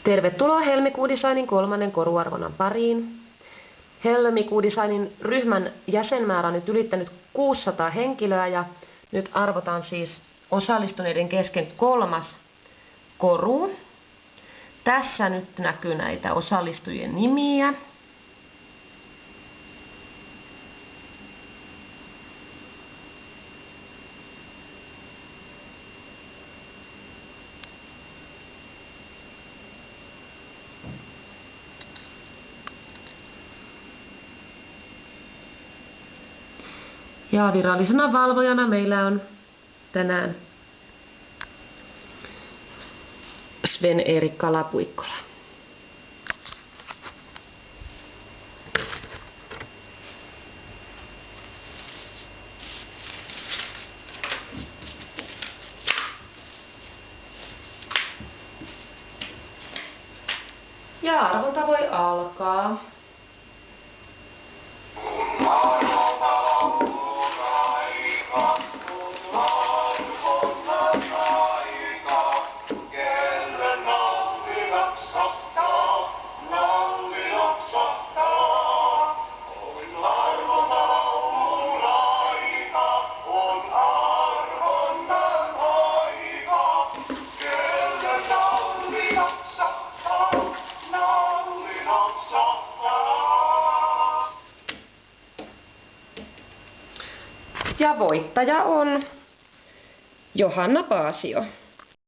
Tervetuloa Helmikuu Designin 3. koruarvonnan pariin. Helmikuu Designin ryhmän jäsenmäärä on nyt ylittänyt 600 henkilöä ja nyt arvotaan siis osallistuneiden kesken 3. koru. Tässä nyt näkyy näitä osallistujien nimiä. Ja virallisena valvojana meillä on tänään Sven-Erik Kalapuikkola. Ja arvonta voi alkaa. Ja voittaja on Johanna Paasio.